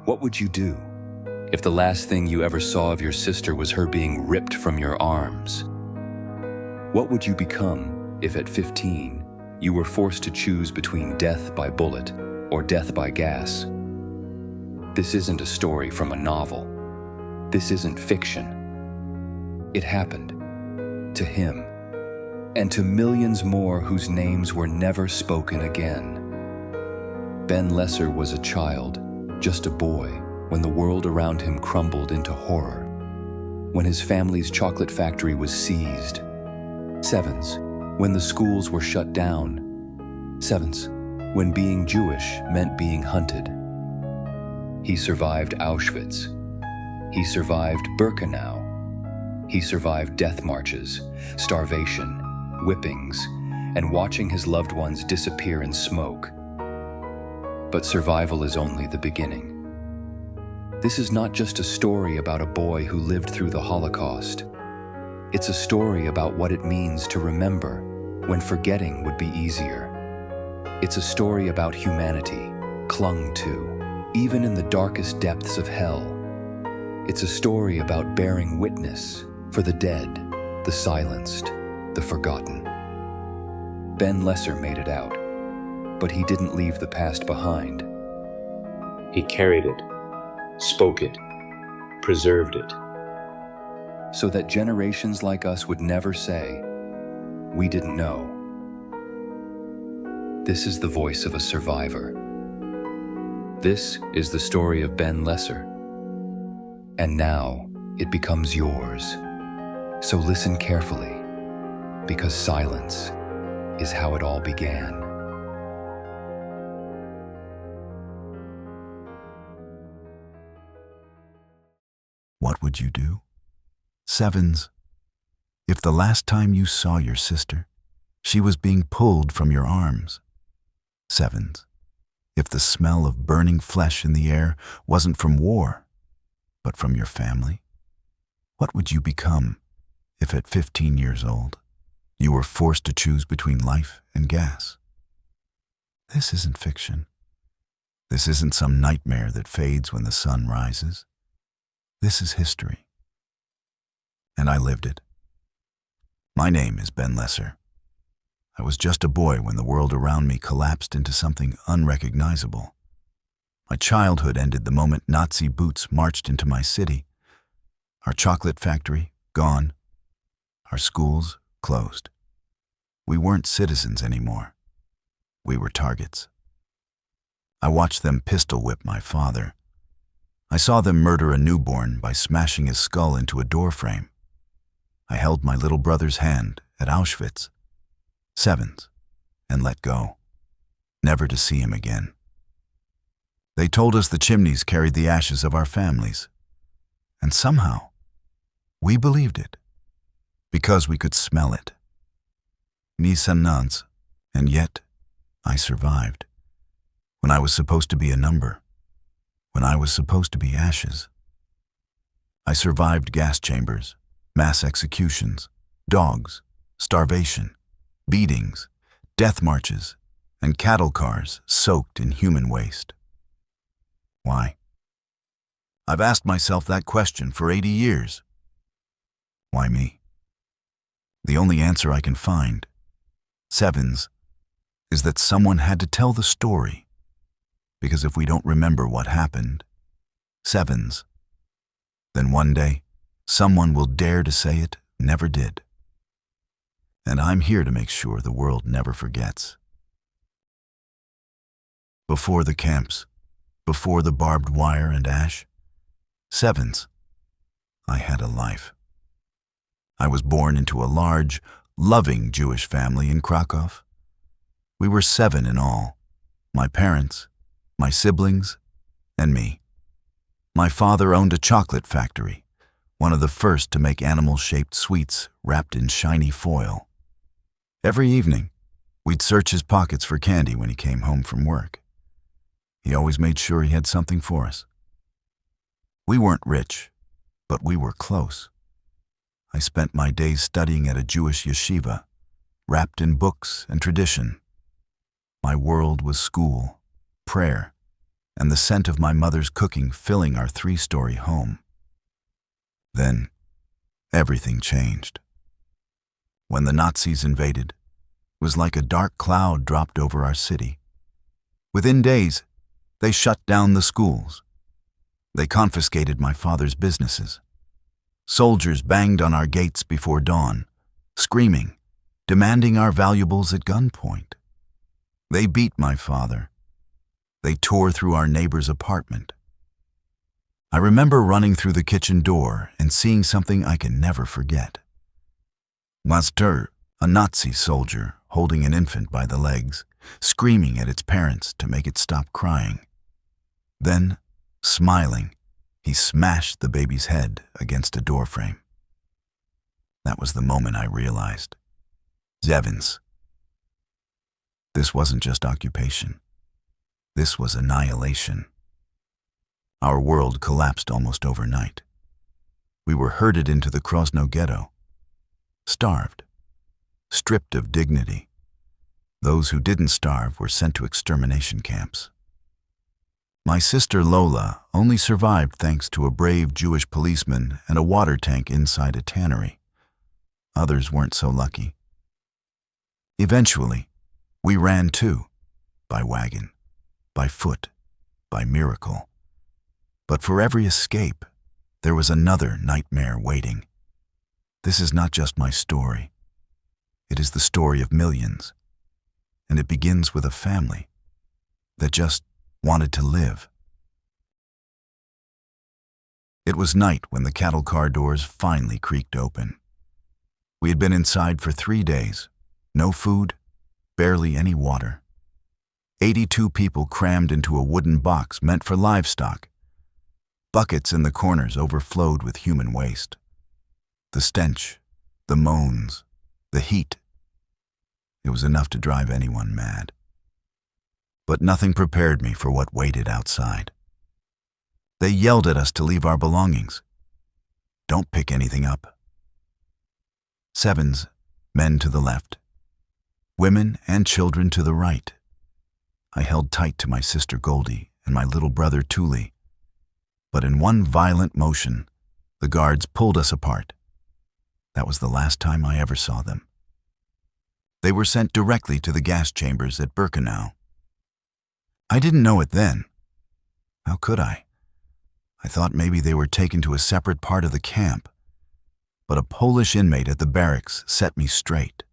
What would you do if the last thing you ever saw of your sister was her being ripped from your arms? What would you become if at 15 you were forced to choose between death by bullet or death by gas? This isn't a story from a novel. This isn't fiction. It happened to him and to millions more whose names were never spoken again. Ben Lesser was a child, just a boy, when the world around him crumbled into horror, when his family's chocolate factory was seized. Sevens, when the schools were shut down. Sevens, when being Jewish meant being hunted. He survived Auschwitz. He survived Birkenau. He survived death marches, starvation, whippings, and watching his loved ones disappear in smoke. But survival is only the beginning. This is not just a story about a boy who lived through the Holocaust. It's a story about what it means to remember when forgetting would be easier. It's a story about humanity, clung to, even in the darkest depths of hell. It's a story about bearing witness for the dead, the silenced, the forgotten. Ben Lesser made it out, but he didn't leave the past behind. He carried it, spoke it, preserved it. So that generations like us would never say, "We didn't know." This is the voice of a survivor. This is the story of Ben Lesser. And now it becomes yours. So listen carefully, because silence is how it all began. What would you do? Sevens, if the last time you saw your sister, she was being pulled from your arms. Sevens, if the smell of burning flesh in the air wasn't from war, but from your family. What would you become if at 15 years old, you were forced to choose between life and gas? This isn't fiction. This isn't some nightmare that fades when the sun rises. This is history. And I lived it. My name is Ben Lesser. I was just a boy when the world around me collapsed into something unrecognizable. My childhood ended the moment Nazi boots marched into my city. Our chocolate factory, gone. Our schools, closed. We weren't citizens anymore. We were targets. I watched them pistol whip my father. I saw them murder a newborn by smashing his skull into a doorframe. I held my little brother's hand at Auschwitz, sevens, and let go, never to see him again. They told us the chimneys carried the ashes of our families, and somehow we believed it, because we could smell it. Nisanans, and yet I survived, when I was supposed to be a number, when I was supposed to be ashes. I survived gas chambers, mass executions, dogs, starvation, beatings, death marches, and cattle cars soaked in human waste. Why? I've asked myself that question for 80 years. Why me? The only answer I can find, sevens, is that someone had to tell the story. Because if we don't remember what happened, sevens, then one day, someone will dare to say it never did. And I'm here to make sure the world never forgets. Before the camps, before the barbed wire and ash, sevens, I had a life. I was born into a large, loving Jewish family in Krakow. We were 7 in all, my parents, my siblings, and me. My father owned a chocolate factory, one of the first to make animal-shaped sweets wrapped in shiny foil. Every evening, we'd search his pockets for candy when he came home from work. He always made sure he had something for us. We weren't rich, but we were close. I spent my days studying at a Jewish yeshiva, wrapped in books and tradition. My world was school, prayer, and the scent of my mother's cooking filling our 3-story home. Then, everything changed. When the Nazis invaded, it was like a dark cloud dropped over our city. Within days, they shut down the schools. They confiscated my father's businesses. Soldiers banged on our gates before dawn, screaming, demanding our valuables at gunpoint. They beat my father. They tore through our neighbor's apartment. I remember running through the kitchen door and seeing something I can never forget. Master, a Nazi soldier, holding an infant by the legs, screaming at its parents to make it stop crying. Then, smiling, he smashed the baby's head against a doorframe. That was the moment I realized. Zevins. This wasn't just occupation. This was annihilation. Our world collapsed almost overnight. We were herded into the Krosno ghetto, starved, stripped of dignity. Those who didn't starve were sent to extermination camps. My sister Lola only survived thanks to a brave Jewish policeman and a water tank inside a tannery. Others weren't so lucky. Eventually, we ran too, by wagon, by foot, by miracle. But for every escape, there was another nightmare waiting. This is not just my story. It is the story of millions. And it begins with a family that just wanted to live. It was night when the cattle car doors finally creaked open. We had been inside for 3 days. No food, barely any water. 82 people crammed into a wooden box meant for livestock. Buckets in the corners overflowed with human waste. The stench, the moans, the heat. It was enough to drive anyone mad. But nothing prepared me for what waited outside. They yelled at us to leave our belongings. Don't pick anything up. Sevens, men to the left. Women and children to the right. I held tight to my sister Goldie and my little brother Thule. But in one violent motion, the guards pulled us apart. That was the last time I ever saw them. They were sent directly to the gas chambers at Birkenau. I didn't know it then. How could I? I thought maybe they were taken to a separate part of the camp. But a Polish inmate at the barracks set me straight.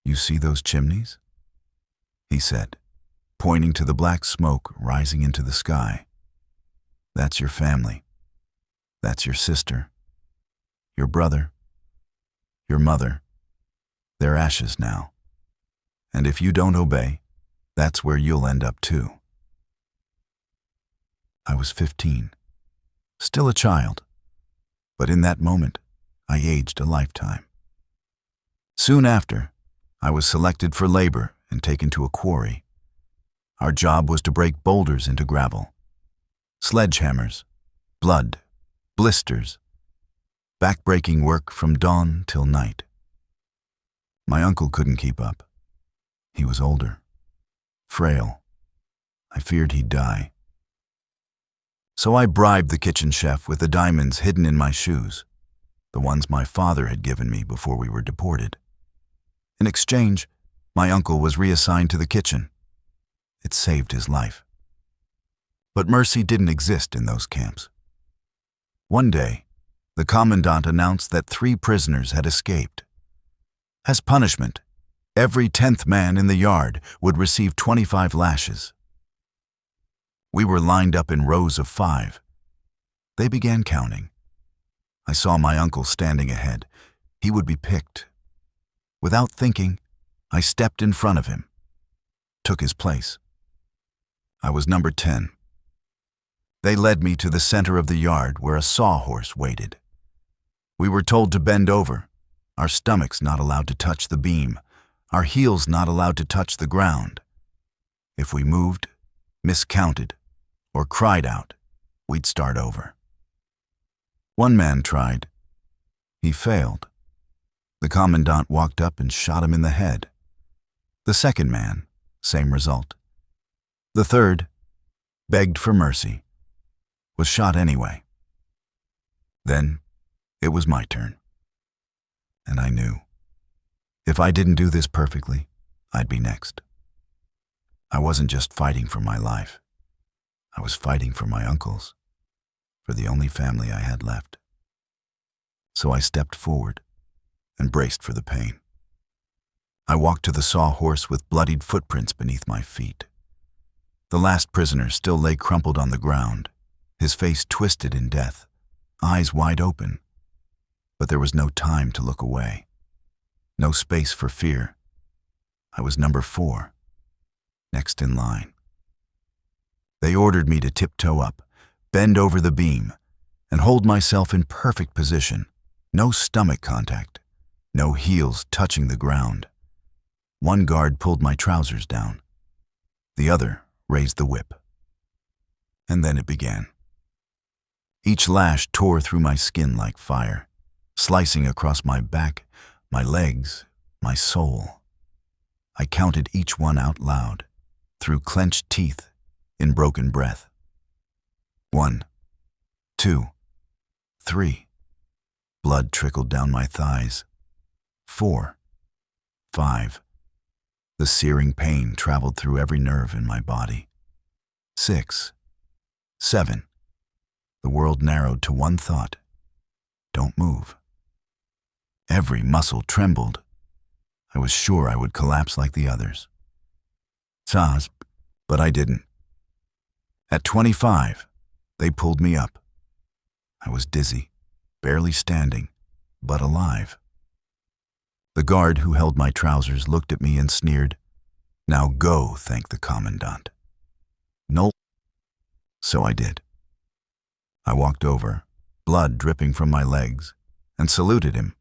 "You see those chimneys?" he said, pointing to the black smoke rising into the sky. "That's your family. That's your sister, your brother, your mother. They're ashes now. And if you don't obey, that's where you'll end up too." I was 15, still a child, but in that moment, I aged a lifetime. Soon after, I was selected for labor and taken to a quarry. Our job was to break boulders into gravel. Sledgehammers, blood, blisters, back-breaking work from dawn till night. My uncle couldn't keep up. He was older, frail. I feared he'd die. So I bribed the kitchen chef with the diamonds hidden in my shoes, the ones my father had given me before we were deported. In exchange, my uncle was reassigned to the kitchen. It saved his life. But mercy didn't exist in those camps. One day, the commandant announced that 3 prisoners had escaped. As punishment, every 10th man in the yard would receive 25 lashes. We were lined up in rows of 5. They began counting. I saw my uncle standing ahead. He would be picked. Without thinking, I stepped in front of him, took his place. I was number 10. They led me to the center of the yard where a sawhorse waited. We were told to bend over, our stomachs not allowed to touch the beam, our heels not allowed to touch the ground. If we moved, miscounted, or cried out, we'd start over. One man tried. He failed. The commandant walked up and shot him in the head. The second man, same result. The third, begged for mercy, was shot anyway. Then it was my turn. And I knew, if I didn't do this perfectly, I'd be next. I wasn't just fighting for my life. I was fighting for my uncle's, for the only family I had left. So I stepped forward and braced for the pain. I walked to the sawhorse with bloodied footprints beneath my feet. The last prisoner still lay crumpled on the ground, his face twisted in death, eyes wide open. But there was no time to look away, no space for fear. I was number 4, next in line. They ordered me to tiptoe up, bend over the beam, and hold myself in perfect position. No stomach contact, no heels touching the ground. One guard pulled my trousers down. The other raised the whip. And then it began. Each lash tore through my skin like fire, slicing across my back, my legs, my soul. I counted each one out loud, through clenched teeth, in broken breath. 1, 2, 3. Blood trickled down my thighs. 4, 5. The searing pain traveled through every nerve in my body. 6, 7. The world narrowed to one thought. Don't move. Every muscle trembled. I was sure I would collapse like the others. Zaz, but I didn't. At 25, they pulled me up. I was dizzy, barely standing, but alive. The guard who held my trousers looked at me and sneered, "Now go, thank the commandant." No. So I did. I walked over, blood dripping from my legs, and saluted him.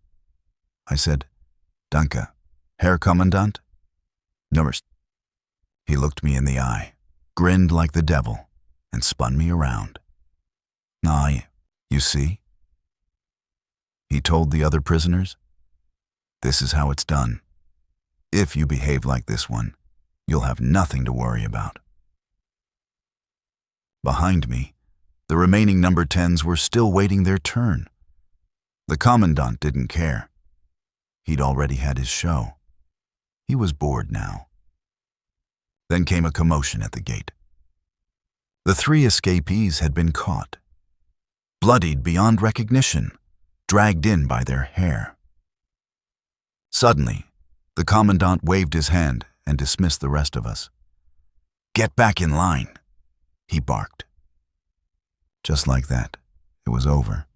I said, "Danke, Herr Kommandant." Nummers. He looked me in the eye, grinned like the devil, and spun me around. "Nah, you see?" He told the other prisoners, "This is how it's done. If you behave like this one, you'll have nothing to worry about." Behind me, the remaining number 10s were still waiting their turn. The commandant didn't care. He'd already had his show. He was bored now. Then came a commotion at the gate. The 3 escapees had been caught, bloodied beyond recognition, dragged in by their hair. Suddenly, the commandant waved his hand and dismissed the rest of us. "Get back in line," he barked. Just like that, it was over,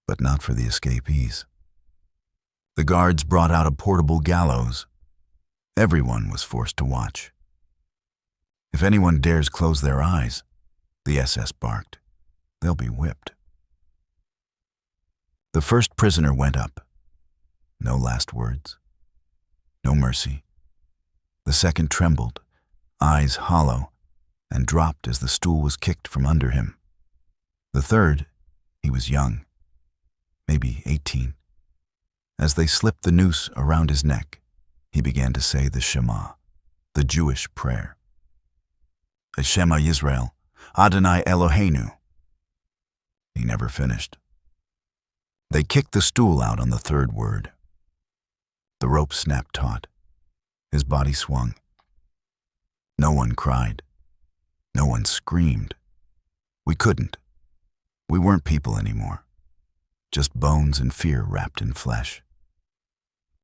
but not for the escapees. The guards brought out a portable gallows. Everyone was forced to watch. "If anyone dares close their eyes," the SS barked, "they'll be whipped." The first prisoner went up. No last words. No mercy. The second trembled, eyes hollow, and dropped as the stool was kicked from under him. The third, he was young, maybe 18. As they slipped the noose around his neck, he began to say the Shema, the Jewish prayer. Shema Yisrael, Adonai Eloheinu. He never finished. They kicked the stool out on the third word. The rope snapped taut. His body swung. No one cried. No one screamed. We couldn't. We weren't people anymore. Just bones and fear wrapped in flesh.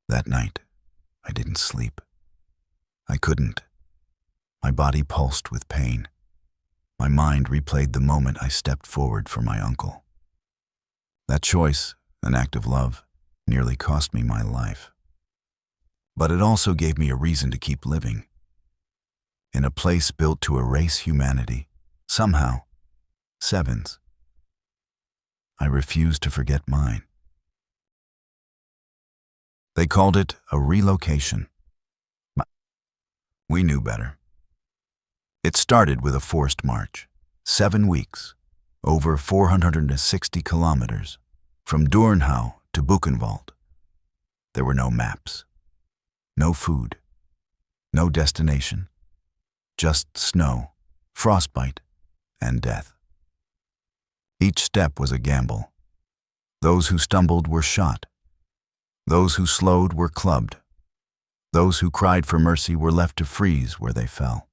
That night, I didn't sleep. I couldn't. My body pulsed with pain. My mind replayed the moment I stepped forward for my uncle. That choice, an act of love, nearly cost me my life. But it also gave me a reason to keep living. In a place built to erase humanity, somehow, 7s. I refused to forget mine. They called it a relocation. We knew better. It started with a forced march, 7 weeks, over 460 kilometers, from Durnhau to Buchenwald. There were no maps, no food, no destination, just snow, frostbite, and death. Each step was a gamble. Those who stumbled were shot. Those who slowed were clubbed. Those who cried for mercy were left to freeze where they fell.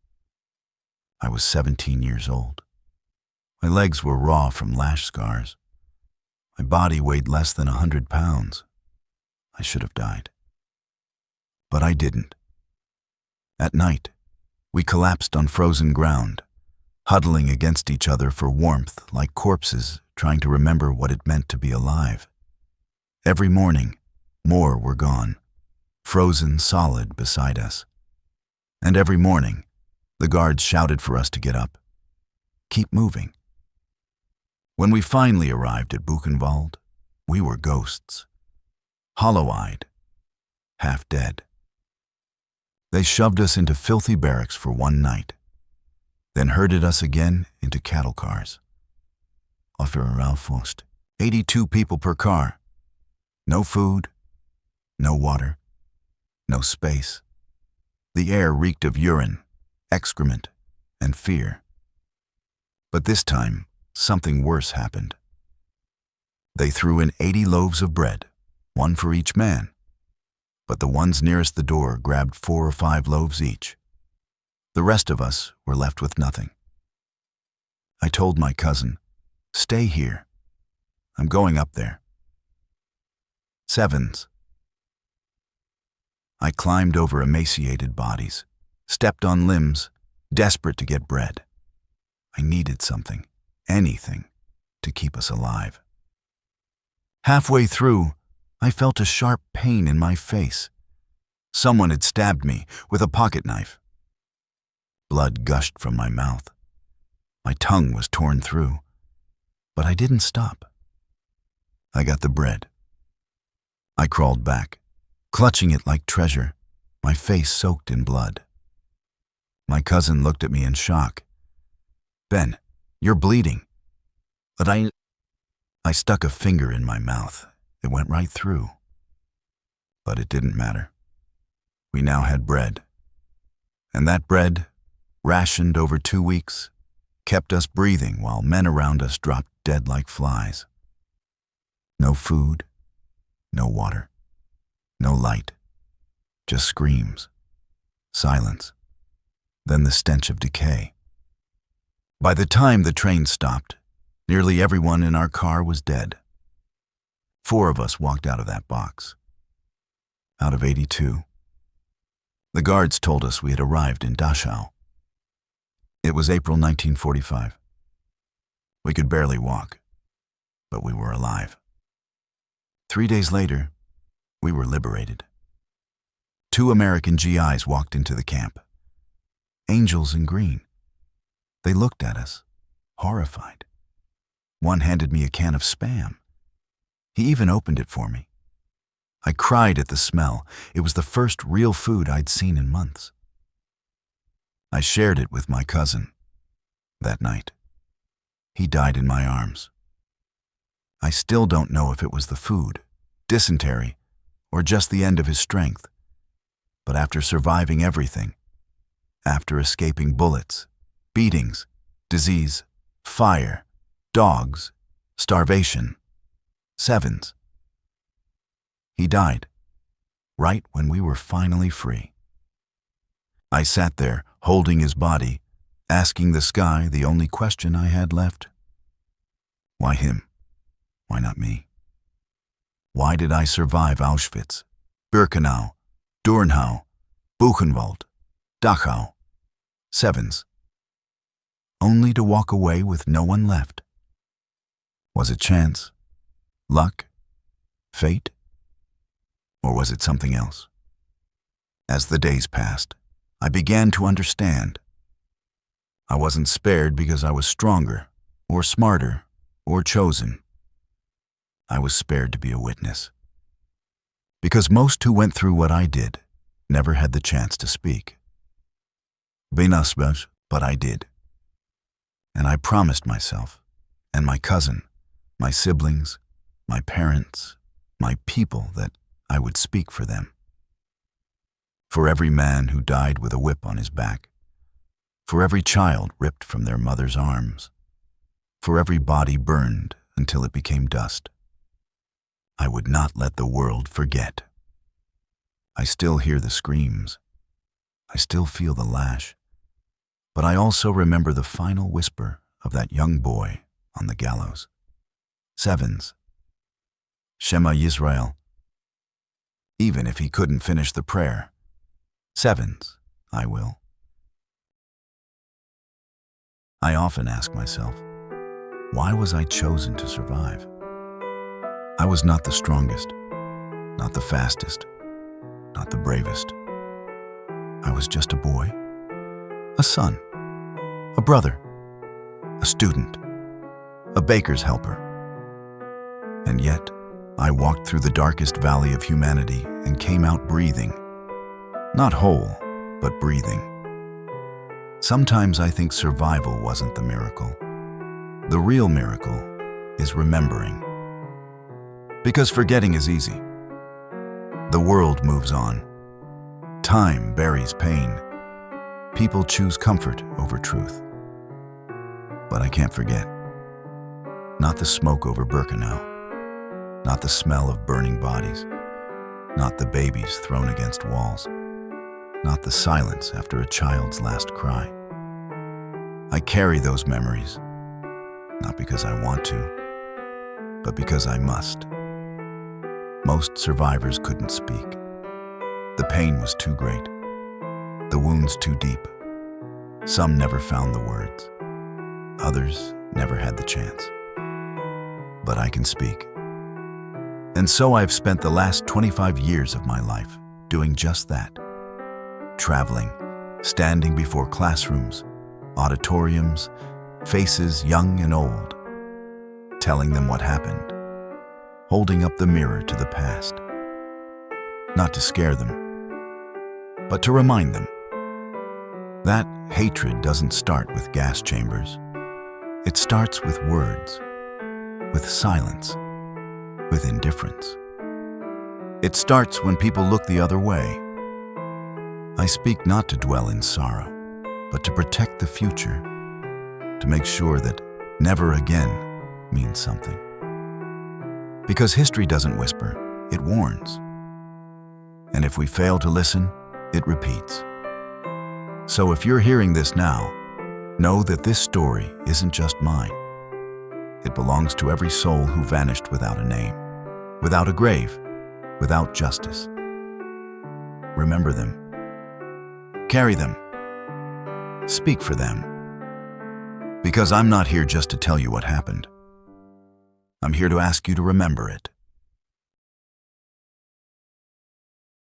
I was 17 years old. My legs were raw from lash scars. My body weighed less than 100 pounds. I should have died. But I didn't. At night, we collapsed on frozen ground, huddling against each other for warmth like corpses trying to remember what it meant to be alive. Every morning, more were gone, frozen solid beside us. And every morning, the guards shouted for us to get up. Keep moving. When we finally arrived at Buchenwald, we were ghosts, hollow-eyed, half dead. They shoved us into filthy barracks for one night, then herded us again into cattle cars. Aufwärts, 82 people per car. No food, no water, no space. The air reeked of urine, excrement, and fear. But this time, something worse happened. They threw in 80 loaves of bread, one for each man. But the ones nearest the door grabbed 4 or 5 loaves each. The rest of us were left with nothing. I told my cousin, "Stay here. I'm going up there." Sevens. I climbed over emaciated bodies, stepped on limbs, desperate to get bread. I needed something, anything, to keep us alive. Halfway through, I felt a sharp pain in my face. Someone had stabbed me with a pocket knife. Blood gushed from my mouth. My tongue was torn through, but I didn't stop. I got the bread. I crawled back, clutching it like treasure, my face soaked in blood. My cousin looked at me in shock. "Ben, you're bleeding." But I stuck a finger in my mouth. It went right through. But it didn't matter. We now had bread. And that bread, rationed over 2 weeks, kept us breathing while men around us dropped dead like flies. No food, no water, no light, just screams, silence, then the stench of decay. By the time the train stopped, nearly everyone in our car was dead. 4 of us walked out of that box. Out of 82. The guards told us we had arrived in Dachau. It was April 1945. We could barely walk, but we were alive. 3 days later, we were liberated. 2 American GIs walked into the camp. Angels in green. They looked at us, horrified. One handed me a can of Spam. He even opened it for me. I cried at the smell. It was the first real food I'd seen in months. I shared it with my cousin that night. He died in my arms. I still don't know if it was the food, dysentery, or just the end of his strength. But after surviving everything, after escaping bullets, beatings, disease, fire, dogs, starvation, sevens, he died, right when we were finally free. I sat there, holding his body, asking the sky the only question I had left. Why him? Why not me? Why did I survive Auschwitz, Birkenau, Durnau, Buchenwald, Dachau, sevens, only to walk away with no one left? Was it chance, luck, fate, or was it something else? As the days passed, I began to understand. I wasn't spared because I was stronger, or smarter, or chosen. I was spared to be a witness. Because most who went through what I did never had the chance to speak. But I did. And I promised myself, and my cousin, my siblings, my parents, my people, that I would speak for them. For every man who died with a whip on his back, for every child ripped from their mother's arms, for every body burned until it became dust. I would not let the world forget. I still hear the screams. I still feel the lash. But I also remember the final whisper of that young boy on the gallows. Sevens. Shema Yisrael. Even if he couldn't finish the prayer. Sevens, I will. I often ask myself, why was I chosen to survive? I was not the strongest, not the fastest, not the bravest. I was just a boy, a son, a brother, a student, a baker's helper. And yet, I walked through the darkest valley of humanity and came out breathing. Not whole, but breathing. Sometimes I think survival wasn't the miracle. The real miracle is remembering. Because forgetting is easy. The world moves on. Time buries pain. People choose comfort over truth. But I can't forget. Not the smoke over Birkenau. Not the smell of burning bodies. Not the babies thrown against walls. Not the silence after a child's last cry. I carry those memories, not because I want to, but because I must. Most survivors couldn't speak. The pain was too great, the wounds too deep. Some never found the words. Others never had the chance. But I can speak. And so I've spent the last 25 years of my life doing just that. Traveling, standing before classrooms, auditoriums, faces young and old, telling them what happened, holding up the mirror to the past. Not to scare them, but to remind them. That hatred doesn't start with gas chambers. It starts with words, with silence, with indifference. It starts when people look the other way. I speak not to dwell in sorrow, but to protect the future, to make sure that never again means something. Because history doesn't whisper, it warns. And if we fail to listen, it repeats. So if you're hearing this now, know that this story isn't just mine. It belongs to every soul who vanished without a name, without a grave, without justice. Remember them. Carry them. Speak for them. Because I'm not here just to tell you what happened. I'm here to ask you to remember it.